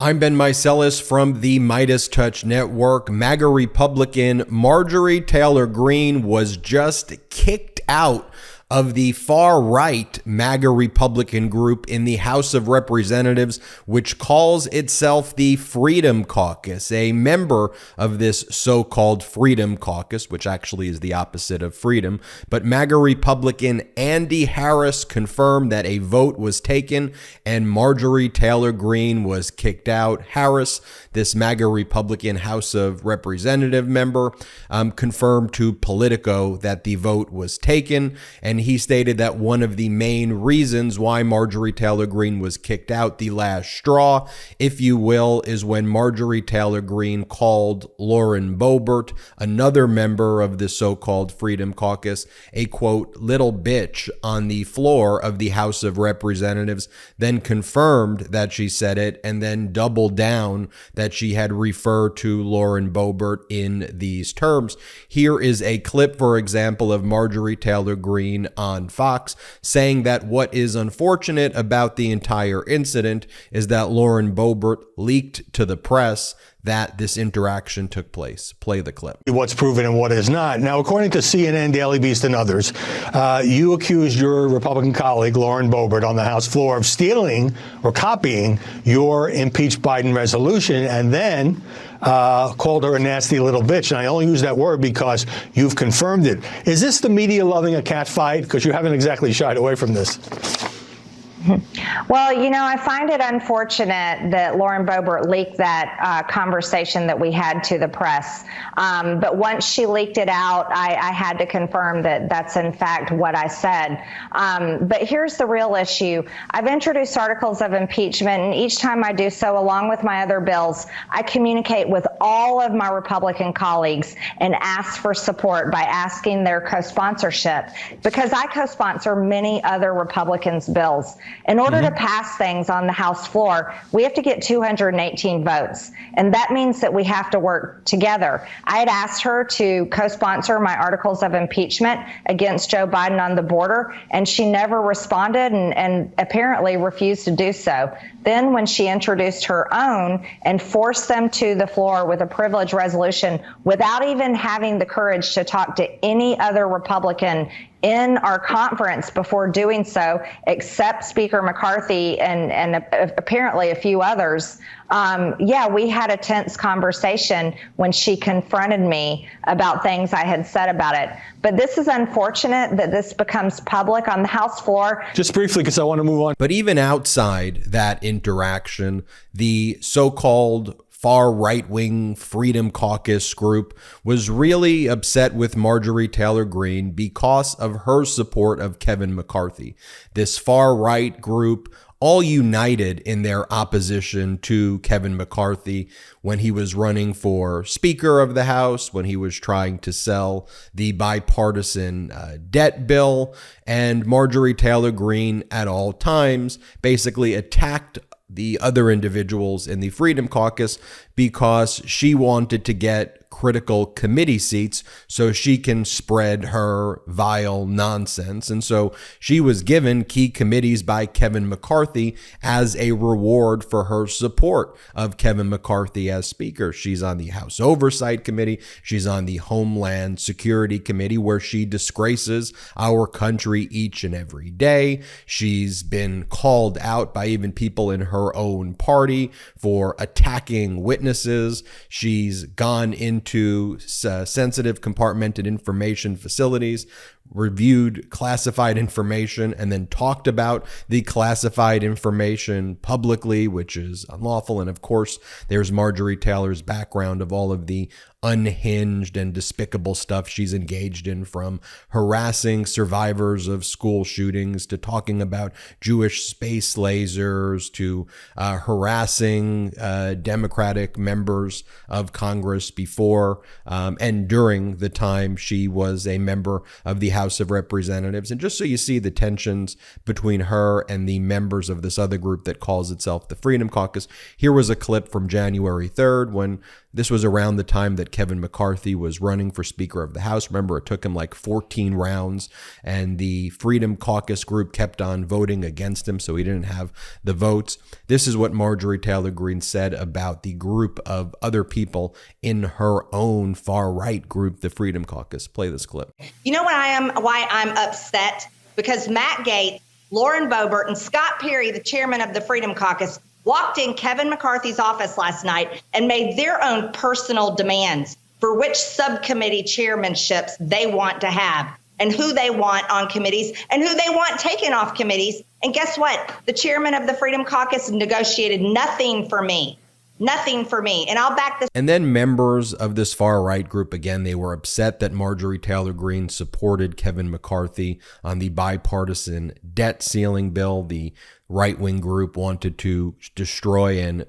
I'm Ben Meiselas from the MeidasTouch Network. MAGA Republican Marjorie Taylor Greene was just kicked out of the far-right MAGA Republican group in the House of Representatives, which calls itself the Freedom Caucus. A member of this so-called Freedom Caucus, which actually is the opposite of freedom, but MAGA Republican Andy Harris confirmed that a vote was taken and Marjorie Taylor Greene was kicked out. Harris, this MAGA Republican House of Representative member, confirmed to Politico that the vote was taken, and he stated that one of the main reasons why Marjorie Taylor Greene was kicked out, the last straw, if you will, is when Marjorie Taylor Greene called Lauren Boebert, another member of the so-called Freedom Caucus, a quote, little bitch on the floor of the House of Representatives, then confirmed that she said it, and then doubled down that she had referred to Lauren Boebert in these terms. Here is a clip, for example, of Marjorie Taylor Greene on Fox saying that what is unfortunate about the entire incident is that Lauren Boebert leaked to the press that this interaction took place. Play the clip. What's proven and what is not. Now, according to CNN, Daily Beast, and others, you accused your Republican colleague, Lauren Boebert, on the House floor of stealing or copying your impeach Biden resolution and then called her a nasty little bitch. And I only use that word because you've confirmed it. Is this the media loving a cat fight? Because you haven't exactly shied away from this. Well, you know, I find it unfortunate that Lauren Boebert leaked that conversation that we had to the press. But once she leaked it out, I had to confirm that that's in fact what I said. But here's the real issue. I've introduced articles of impeachment, and each time I do so, along with my other bills, I communicate with all of my Republican colleagues and ask for support by asking their co-sponsorship, because I co-sponsor many other Republicans' bills. In order to pass things on the House floor, we have to get 218 votes, and that means that we have to work together. I had asked her to co-sponsor my articles of impeachment against Joe Biden on the border, and she never responded and apparently refused to do so. Then when she introduced her own and forced them to the floor with a privilege resolution without even having the courage to talk to any other Republican in our conference before doing so, except Speaker McCarthy and apparently a few others, we had a tense conversation when she confronted me about things I had said about it. But this is unfortunate that this becomes public on the House floor. Just briefly, because I want to move on. But even outside that interaction, the so-called far right-wing Freedom Caucus group was really upset with Marjorie Taylor Greene because of her support of Kevin McCarthy. This far-right group all united in their opposition to Kevin McCarthy when he was running for Speaker of the House, when he was trying to sell the bipartisan debt bill, and Marjorie Taylor Greene at all times basically attacked the other individuals in the Freedom Caucus because she wanted to get critical committee seats so she can spread her vile nonsense. And so she was given key committees by Kevin McCarthy as a reward for her support of Kevin McCarthy as Speaker. She's on the House Oversight Committee. She's on the Homeland Security Committee, where she disgraces our country each and every day. She's been called out by even people in her own party for attacking witnesses. She's gone into sensitive compartmented information facilities, reviewed classified information, and then talked about the classified information publicly, which is unlawful. And of course, there's Marjorie Taylor's background of all of the unhinged and despicable stuff she's engaged in, from harassing survivors of school shootings to talking about Jewish space lasers to harassing Democratic members of Congress before and during the time she was a member of the House of Representatives. And just so you see the tensions between her and the members of this other group that calls itself the Freedom Caucus, here was a clip from January 3rd when this was around the time that Kevin McCarthy was running for Speaker of the House. Remember, it took him like 14 rounds, and the Freedom Caucus group kept on voting against him, so he didn't have the votes. This is what Marjorie Taylor Greene said about the group of other people in her own far-right group, the Freedom Caucus. Play this clip. You know why I'm upset? Because Matt Gaetz, Lauren Boebert, and Scott Perry, the chairman of the Freedom Caucus, walked in Kevin McCarthy's office last night and made their own personal demands for which subcommittee chairmanships they want to have and who they want on committees and who they want taken off committees. And guess what? The chairman of the Freedom Caucus negotiated nothing for me. Nothing for me. And I'll back this. And then members of this far-right group, again, they were upset that Marjorie Taylor Greene supported Kevin McCarthy on the bipartisan debt ceiling bill. The right-wing group wanted to destroy and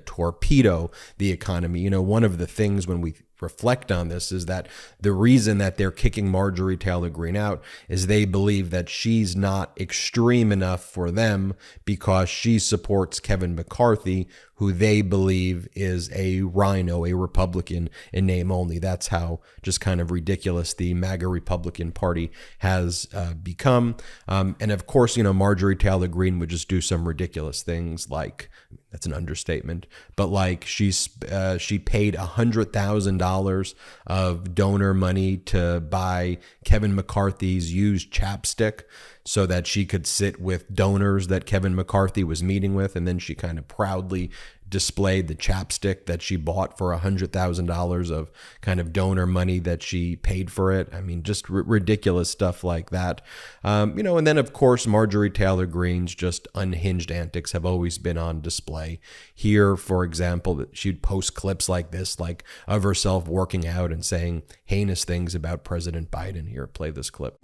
torpedo the economy. You know, one of the things when we reflect on this is that the reason that they're kicking Marjorie Taylor Greene out is they believe that she's not extreme enough for them because she supports Kevin McCarthy, who they believe is a rhino, a Republican in name only. That's how just kind of ridiculous the MAGA Republican Party has become. And of course, you know, Marjorie Taylor Greene would just do some ridiculous things like, that's an understatement, but like she paid $100,000 of donor money to buy Kevin McCarthy's used chapstick so that she could sit with donors that Kevin McCarthy was meeting with. And then she kind of proudly displayed the chapstick that she bought for $100,000 of kind of donor money that she paid for it. I mean, just ridiculous stuff like that. You know, and then of course, Marjorie Taylor Greene's just unhinged antics have always been on display. Here, for example, she'd post clips like this, like of herself working out and saying heinous things about President Biden. Here, play this clip.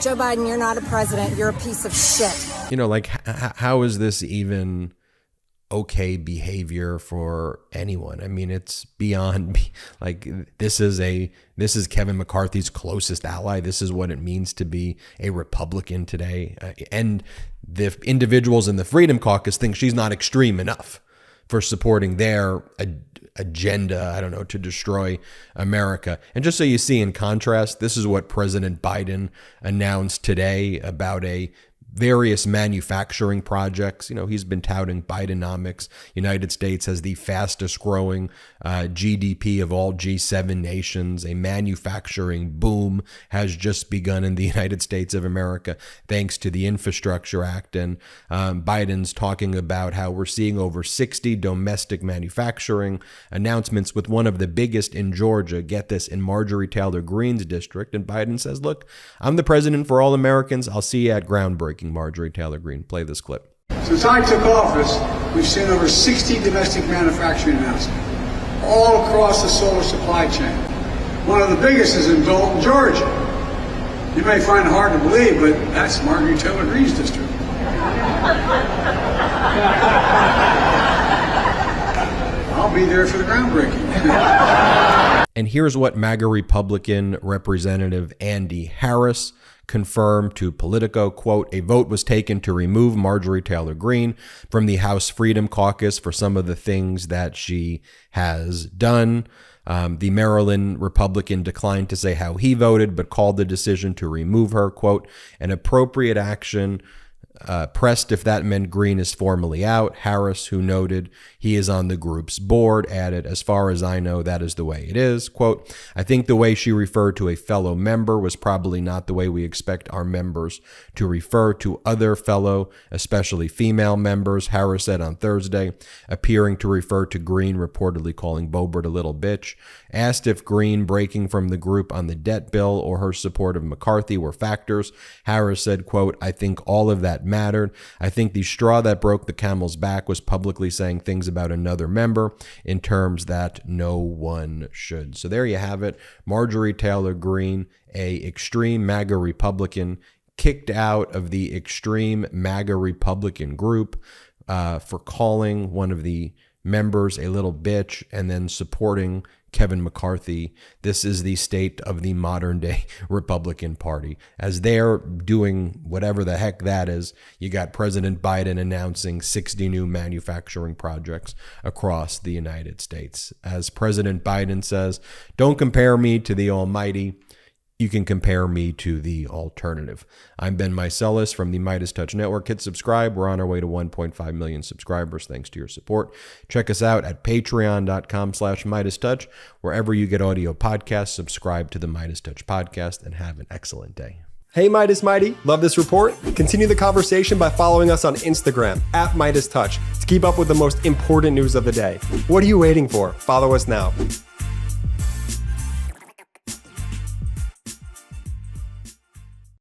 Joe Biden, you're not a president. You're a piece of shit. You know, like how is this even okay behavior for anyone? I mean, it's beyond, like, this is Kevin McCarthy's closest ally. This is what it means to be a Republican today. And the individuals in the Freedom Caucus think she's not extreme enough for supporting their agenda, I don't know, to destroy America. And just so you see in contrast, this is what President Biden announced today about various manufacturing projects. You know, he's been touting Bidenomics. United States has the fastest growing GDP of all G7 nations. A manufacturing boom has just begun in the United States of America thanks to the Infrastructure Act. And Biden's talking about how we're seeing over 60 domestic manufacturing announcements, with one of the biggest in Georgia, get this, in Marjorie Taylor Greene's district. And Biden says, look, I'm the president for all Americans. I'll see you at groundbreaking. Marjorie Taylor Greene. Play this clip. Since I took office, we've seen over 60 domestic manufacturing announcements all across the solar supply chain. One of the biggest is in Dalton, Georgia. You may find it hard to believe, but that's Marjorie Taylor Greene's district. I'll be there for the groundbreaking. And here's what MAGA Republican Representative Andy Harris confirmed to Politico, quote, a vote was taken to remove Marjorie Taylor Greene from the House Freedom Caucus for some of the things that she has done. The Maryland Republican declined to say how he voted, but called the decision to remove her, quote, an appropriate action. Pressed if that meant Greene is formally out, Harris, who noted he is on the group's board, added, as far as I know, that is the way it is. Quote, I think the way she referred to a fellow member was probably not the way we expect our members to refer to other fellow, especially female members, Harris said on Thursday, appearing to refer to Greene, reportedly calling Boebert a little bitch. Asked if Greene breaking from the group on the debt bill or her support of McCarthy were factors, Harris said, quote, I think all of that mattered. I think the straw that broke the camel's back was publicly saying things about another member in terms that no one should. So there you have it. Marjorie Taylor Greene, a extreme MAGA Republican, kicked out of the extreme MAGA Republican group for calling one of the members a little bitch and then supporting Kevin McCarthy. This is the state of the modern day Republican Party. As they're doing whatever the heck that is, you got President Biden announcing 60 new manufacturing projects across the United States. As President Biden says, don't compare me to the almighty. You can compare me to the alternative. I'm Ben Meiselas from the MeidasTouch Network. Hit subscribe. We're on our way to 1.5 million subscribers thanks to your support. Check us out at patreon.com/MeidasTouch. Wherever you get audio podcasts, subscribe to the MeidasTouch podcast and have an excellent day. Hey Meidas Mighty, love this report? Continue the conversation by following us on Instagram at MeidasTouch to keep up with the most important news of the day. What are you waiting for? Follow us now.